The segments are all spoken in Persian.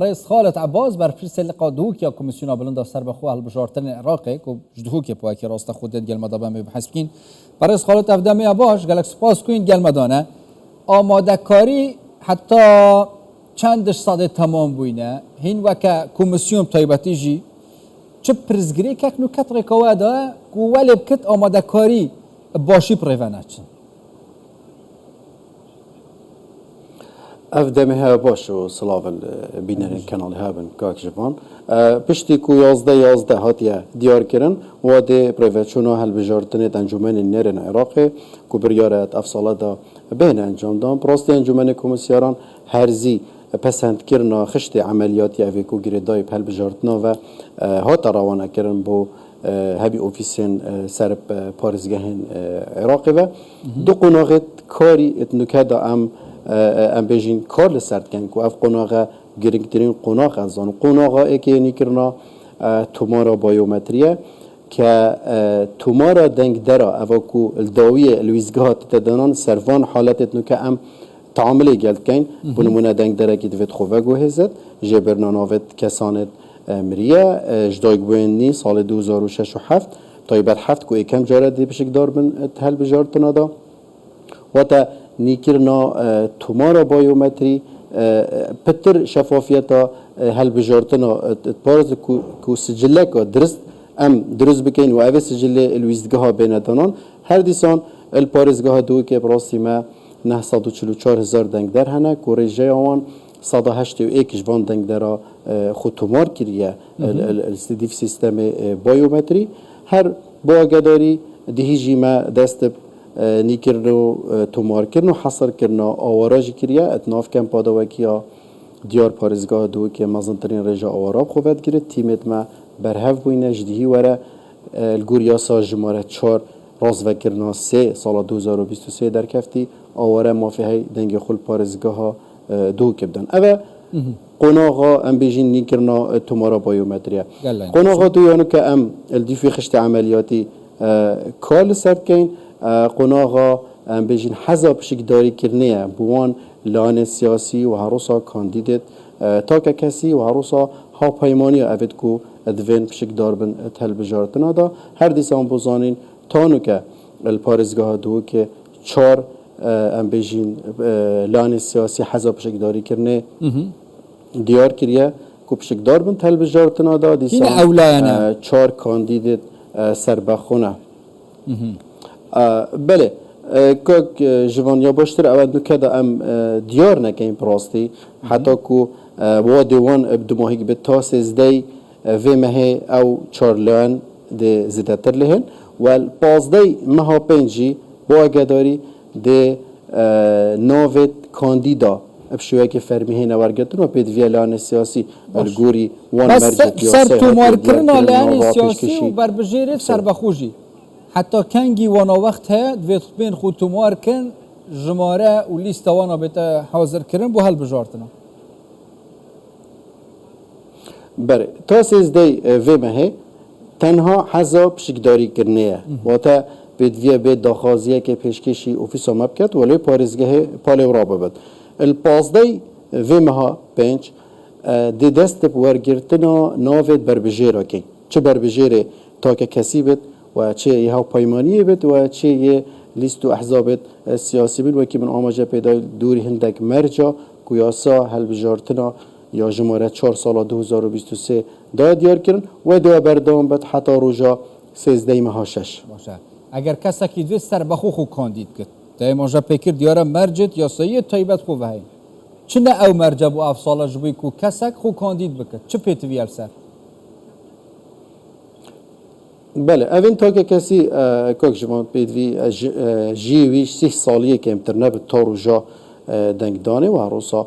رئیس خالد عباس بر پرسیل قادوک یا کمیسیون بلند سر بخو هلبجارتن عراقی که جدوک پاکی راست خودت گل مدابم بحث بکین برای خالد افدامی عباس گلک سپاس کوین گل مدانه آماده کاری حتی چندش ساده تمام بوینه هین وکه کمیسیون طیبتی جی چه پرزگری که نکت رکوه ده که ولی بکت آماده کاری باشی پریوانه چن افدمی ها باش و سلاول بینرین کانال ها بن کاک جوان پشتی کو 11 هاتیه دیار کرن و ده پریوچونا هلبجارتنی انجمن نرن عراقی کو بریارت افصاله دا بین انجام دام پراستی انجمن کمیسیاران هرزی پسند کرنا خشت عملیاتی اوی کو گریدای هلبجارتنا و هات روانه کرن بو هبی اوفیسین سر پارزگاهن عراقی و دو قناغت کاری اتنوکادا ام بیجین کار لسرد کن که اف قناغه گرینگترین قناغ از آن قناغه ای که نیکرنا تومارا بایومتریه که تومارا دنگ درا اوکو الداوی الویزگاه تدانان سروان حالت نو که ام تعاملی گلد کن بنمونه دنگ درا که دوید خواه گوهزد جبرنا ناوید کسانت مریه جدایگ بوینی سال 2006 و 7 تایبت 7 که ایکم جاره دی بشک دار بن تحل بجارتنا دا و تا نیکرنا تومارا بایومتری پتر شفافیتا هلبجارتنا پارز کو سجله که درست بکن و اوه سجله الویزدگاه بیندانان هر دیسان الپارزگاه دو که براستی ما 944,000 دنگ در هنه که ریجه آوان 181 جوان دنگ در خود تومار کریه الستیدیف سیستم بایومتری هر باگداری دهیجی ما دست نیکرنو تومار کرنو حصر کرنا آوراجی کریه اتناف کم پادوکیا دیار پارزگاه دو که مزنترین رجا آوراب خوبت گرد تیمت ما برهف بوینه جدیهی وره الگوریاسا جماره 4 راز وکرنا 3 سال 2023 در کفتی آواره مافیه دنگ خل پارزگاه دو کبدن اوه قناغا ام بیجین نیکرنا تومارا بایومتریه قناغا دو یعنی که ام الدیفی خشت عملیاتی کال سرد کن قناغا ام بیجین حزا پشک داری کرنه بوان لان سیاسی و هروسا کاندیدت تا که کسی و هروسا ها پیمانی اوید کو ادوین پشک دار بن تل بجارتنا دا هر دیسان بوزانین تانو که الپارزگاه دو که 4 ام بیجین لان سیاسی حزا پشک داری کرنه دیار کریه کو پشک دار بن تل بجارتنا دا دیسان 4 کاندیدت سربخونه بله که جوانیا باشتر اول نکته ام دیار نکیم پراستی حتی که وادیوان بدماهی به تاس ازدی و مه او چارلان ده زیادتر لهن و پازدی مها پنجی با اگداری ده نوید کاندیدا ابشویه که فرمیه نورگتون و پیدویه لان سیاسی الگوری وان مرجت سر تو مارکرنا لان سیاسی و بربجیرت سر بخوجی حتی کنگی وانا وقت ها دوید بین خود تومار کن جماره و لیست وانا بیتا حاضر کرن بو هل بجارتنا بله تا سیزده ویمه تنها حذاب شکداری کرنه و تا بدویه بید داخازیه که پیشکشی اوفیس آمد کرد ولی پارزگاه پالی ورابه بود الپازده ویمه ها پنج دی دست بورگرتنا ناوید بربجیره کن چه بربجیره تا که کسی بید و چه یه ها پیمانی بید و چه یه لیست و احزاب سیاسی بید و که من آماجه پیدا دوری هندک مرجا کیاسا هلبجارتنا یا جماره 4 سال 2023 دا دیار کرن و دا بردام بد حتی روژا 13 ماه 6 باشه اگر کسی که دوی سر بخو خو کاندید کرد تا ماجا پیکر دیاره مرجت یا سایه تایبت خو وحی چنه او مرجع بو افصاله جبوی که کسی خو کاندید بکرد چه پیتویل سر بله اوین تا که کسی که جوان پیدوی جیویش 6 سالیه که امترنه به تا روژا دنگدانه و هروسا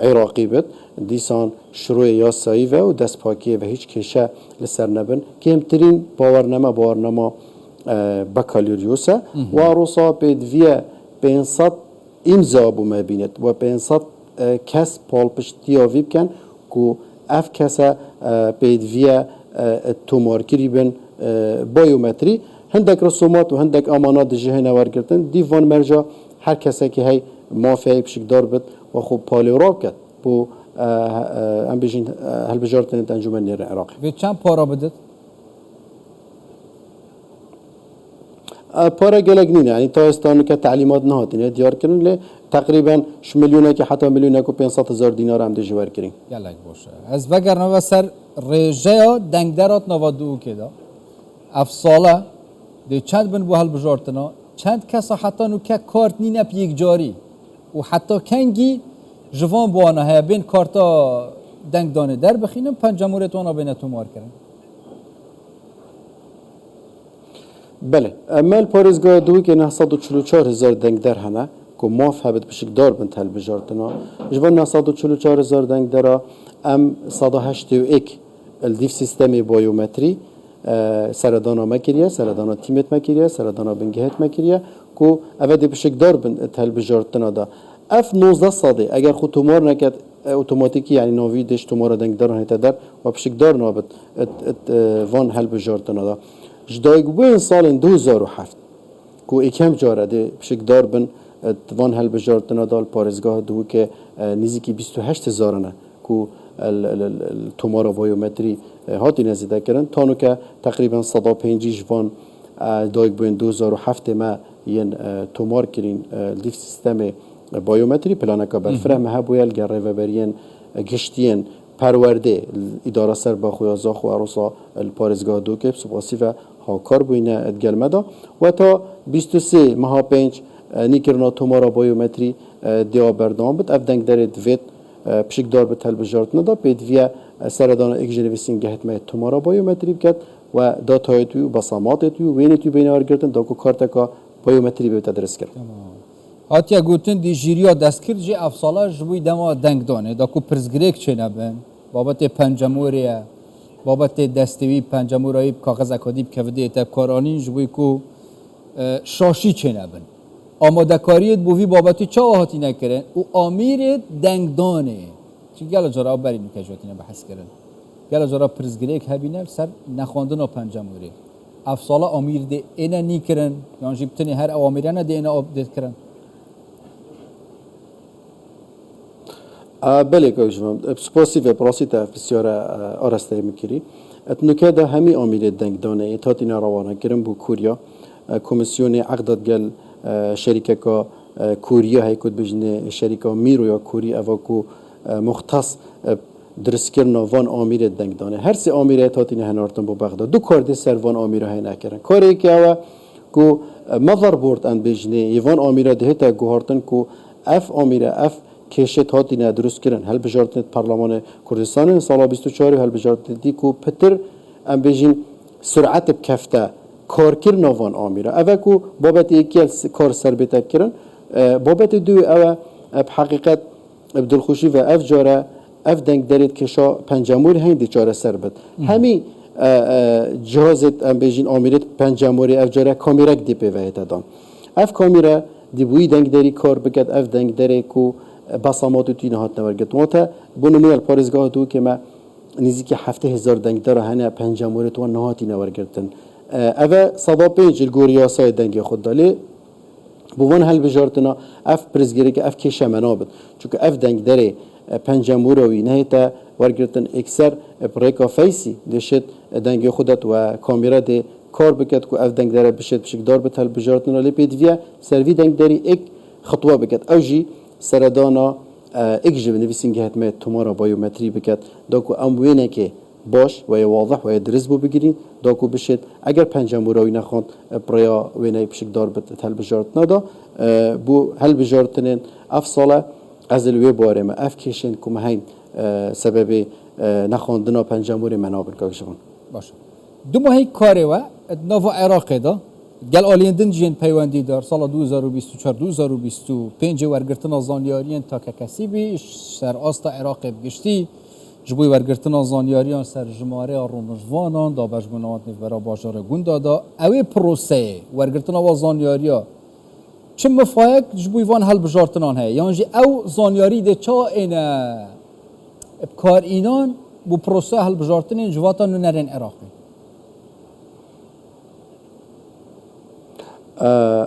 عراقی بد دیسان شروع یاسایی و دست پاکیه و هیچ کشه لسر نبن که امترین باورنما بکالیریوسه و هروسا پیدوی 500 امضا بو مبیند و 500 کس پالپشتی آویب کن که اف کسا پیدوی تومارکری بن بایومتری هندک رسومات و هندک امانات جهه نوارگرتن دیوان مرجع هر کسی که هی مافیای بشک دار بد و خوب پالی راب کرد بو ام بيجين هلبجارتن انجمن نيرن عراقي و چند پارا بدید؟ پارا گلگ نینه یعنی تا استانو که تعلیمات نهاتینه دیار کردن لی تقریبا میلیونه که حتی میلیونه که 500,000 دینار هم دیجوار کردیم گلگ باشه از وگر نو سر رژه دنگ درات نو دو که دا افساله دی چند بن بو هلبجارتنا چند کسا حتی نو که کارت نینه پیک جاری و حتی کنگی جوان بوانه های بین کارتا دنگ دانه در بخینم پنجمورتوانا بین تو مار کردن بله مال پارێزگای دوی که 944,000 دنگ در هنه که ماف هبت بشک دار بن هەڵبژارتنەوە ji bo 944,000 دنگ dera em 181 الدیف سیستمی بایومتری سردانا مکریه سردانا تیمت مکریه سردانا بنگهت مکریه که اوه دی بشک دار بن هەڵبژارتنە da اف 19 ساده اگر خود تومار نکد اتوماتیکی یعنی ناوی دش تومار دنگ دار هنیت در و بشک دار نابد وان هەڵبژارتنە da جدایگوی سال 2007 که اکم جاره ده بشک دار بن وان هەڵبژارتنە دال پارێزگاه دو که نزیکی 28,000 نه که تومار بایومتری هاتی نزیده کردن تانو که تقریبا 105 وان دایگوی 2007 ما ین تومار کرین لیف سیستم بایومتری پلانکا برفره مهبویل گره و برین گشتین پرورده اداره سر با خویازا خو عروسا پارێزگاه دو که سپاسی و ها کار بوینه ادگلمه دا و تا 23 ماه 5 نیکرنا تومارا بایومتری دیا بردام بد اف دنگ داره دوید پشک دار به هەڵبژارتنە دا پیدویه سردان ایک جنویسین گهت مه تومارا بایومتری بکد و داتایتوی و بساماتتوی و وینتوی بین آرگرتن دا که کارتکا بایومتری به تدرس کرد هاتیا گوتن دی جیریا دست کرد جی افسالا جبوی دما دنگ دانه دا که پرزگریک چه نبن بابت پنجموریه بابت دستوی پنجمورایی کاغذ اکادیب که وده ایتاب کارانی جبوی که شاشی چه نبن آمادکاریت بوی بابتی چه آهاتی نکرن و آمیرت دنگ دانه چی گل جرا بری نکجاتی نبحث کرن گل جرا پرزگریک هبینه سر نخواندن پنجموری افسالا آمیر ده اینا نیکرن یعنی جبتنی هر اوامرانه ده اینا آبدیت کرن بله که جمعه سپاسی و پراسی تا بسیار آرسته میکری اتنوکه ده همی آمیر دنگ دانه ایتات اینا روانه کرن بو کوریا کمیسیونی عقدت گل شرکه که کوریا های کد بجنه شرکه میرو یا کوری اوا کو مختص درست کردن وان آمیر دنگ دانه هر سه آمیره ایتات اینا هنارتن بو بغداد دو کار سر وان آمیره های نکرن کاری که اوا کو مضر بورد ان بجنه یوان آمیره ده تا گوهارتن کو اف آمیره اف کشت هاتی نه درست کردن هەڵبژارتنە پارلمان کردستان سال 24 هەڵبژارتنە دی کو پتر ام بجین سرعت بکفته کار کردن وان آمیره اوه کو بابت یکی کار سر بته کردن بابت دو اوه حقیقت عبدالخوشی و اف جاره اف دنگ دارید کشا پنجموری هندی چاره سر بد همی جهازت ام بجین آمیرت پنجموری اف جاره کامیرک دی پیوهیت دان اف کامیره دی بوی دنگ داری کار بکد اف دنگ داری کو بسامات توی نهات نورگت موتا بونمیال پارێزگاه دو که ما نزدیک 7,000 دنگ داره هنه پنجموری تو نهاتی نورگتن اوه 105 الگوریاسای دنگ خود دالی بوان هەڵبژارتنە اف پرزگیری که اف کشه منابد چون اف دنگ داره پنجموری نهیتا ورگرتن اکثر پریکا فیسی دشت دنگ خودت و کامیرا ده کار بکد که اف دنگ داره بشد بشک دار بت هەڵبژارتنە لی پیدویه سروی دنگ داری ایک خطوه بکد اوجی سردانا ایک جب نویسین که حتمه تومارا بایومتری بکد داکو ام وینه که باش و واضح و درست بو بگیرین داکو بشد اگر پنجموری نخواند بریا وینه بشک دار بت هەڵبژارتنە دا بو هەڵبژارتنên اف ساله از الوی باره ما اف کشن که مهین سبب نخواندن پنجموری منابن که شون باشه دو ماهی کاری و نو عراق دا گل آلیندن جین پیوندی دار سال 2024 2025 ورگرتن زانیاریان تا که کسی بیش سر آستا عراق بگشتی جبوی ورگرتن زانیاریان سر جماره رومجوانان دا بجمنات نفبرا باجار گوندا دا اوی پروسه ورگرتن و زانیاریا چه مفایق جبوی وان هەڵبژارتنان هی یعنی جی او زانیاری ده چا اینا بکار اینان بو پروسه هەڵبژارتنین جواتان نرین عراقی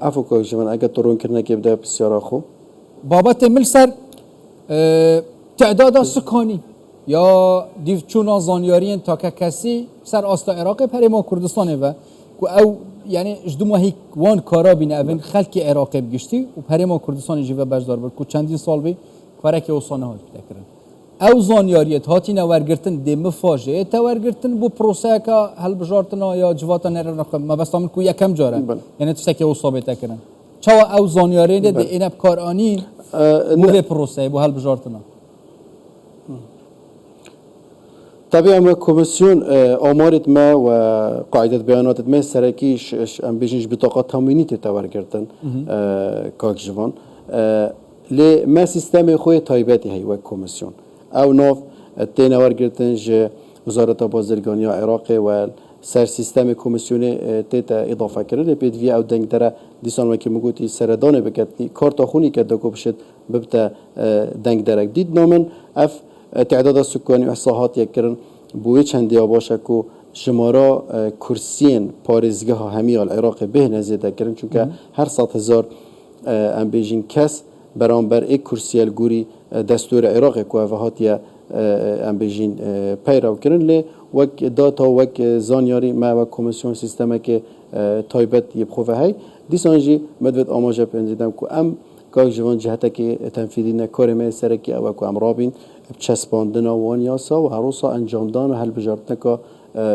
عفو که جوان اگر ترون کرنه که بده بسیار خو بابت مل سر تعداد سکانی یا دیو چونا زانیارین تا که کسی سر آستا عراق پری ما کردستانه و او یعنی اجدو ما هیک وان کارا بین اون خلق عراق بگشتی و پری ما کردستان جیوه بجدار بر که چندین سال بی کاره که اوسانه ها بکرن او زانیاریت هاتی نورگرتن دی مفاجعه تورگرتن بو پروسه که هلبجارتنا یا جواتا نره نخواه ما بس تامن که یکم جاره یعنی تشتا که اوصابه تکرن چاو او زانیاریت دی اینب کارانی بو پروسه بو هلبجارتنا طبعا ما کمیسیون آمارت ما و قاعدت بیانات ما سرکیش ام بیشش بطاقه تامینیت تورگرتن کاک جوان لی ما سیستم خوی تایبتی هی و کمیسیون او ناف تین ورگرتن ج وزارت بازرگانی عراق و سر سیستم کمیسیون تیت اضافه کرده بید وی او دنگ داره دیسان وکی مگوتی سردانه بکتی کارتا خونی که دکو بشد ببتا دنگ درک دید نامن اف تعداد سکانی و احصاحات یکرن بوی چندیا باشه که شمارا کرسین پارزگاه همی العراق به نزیده کرن چون هر 100,000 ام بیجین کس برانبر یک کرسیل گوری دستور عراق که وهاتیا ام بیجین پیرو کرن لی وک داتا وک زانیاری ما و کمیسیون سیستم که تایبت یبخوه های دیسانجی مدود آماجه پنجیدم که ام کاک جوان جهته که تنفیذی نکار ما سرکی او که ام رابین چسباندن وان یاسا و عروسا انجام دان و هلبجارتن که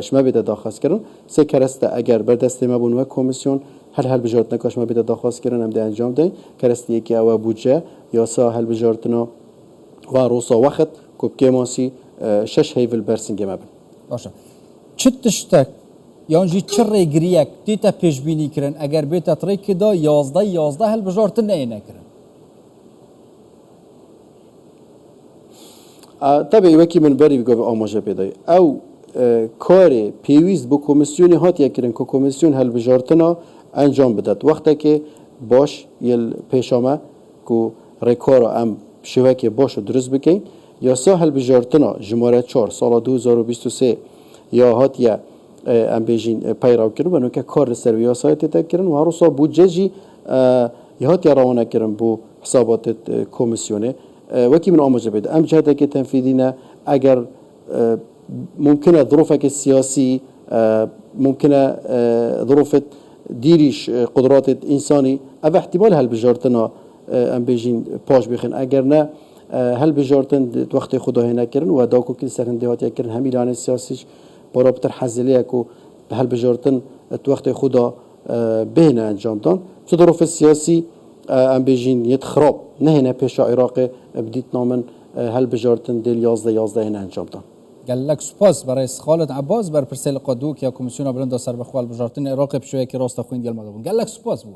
شما بیده داخواست کردن سه کرسته اگر بر دست ما بون و کمیسیون هلبجارتن که شما بیده داخواست کردن هم ده انجام ده کرسته یکی او بودجه یاسا هلبجارتن و عروسا وقت که ماسی 6 هیول برسنگ ما بین باشه چه تشتک یعنی چه ریگریک دیتا پیش بینی کردن اگر بیت تریک دا 11 هلبجارتن نه نکردن طبعا وکی من بری بگو آماجه پیدای او کار پیویست با کمیسیونی هات یکرن که کمیسیون هلبجارتنا انجام بدد وقتی که باش یل پیشامه که ریکارا ام شوکه باش درست بکن یا سا هلبجارتنا جماره 4 سال 2023 یا هات یا ام بیجین پیراو کردن و نوکه کار سرویا سایت تکرن و هر سا بودجه جی یا هات یا روانه کردن بو حسابات کمیسیونه وکی من آماجه بده ام جهته که تنفیذینه اگر ممکنه ظروفك السياسي ممکنه ظروف دیریش قدرات انسانی او احتمال هلبجارتنا ام بیجین پاش بخین اگر نه هلبجارتن وقت خدا نکردن و داکو کل سرندهاتی کردن همیلان سیاسیش برابر حزلیه کو هلبجارتن وقت خدا بهنه انجام دان چه ظروف سیاسی ام بیجین یت خراب نه نه پیش عراق بدیت نامن هلبجارتن دل 11 نه انجام دان قال لك سپاس برای خالد عباس بر پرسیل قدوک یا کمیسیون بلند سر بخوال بجارتن عراق بشویه که راست خوین گل مدون قال لك سپاس بو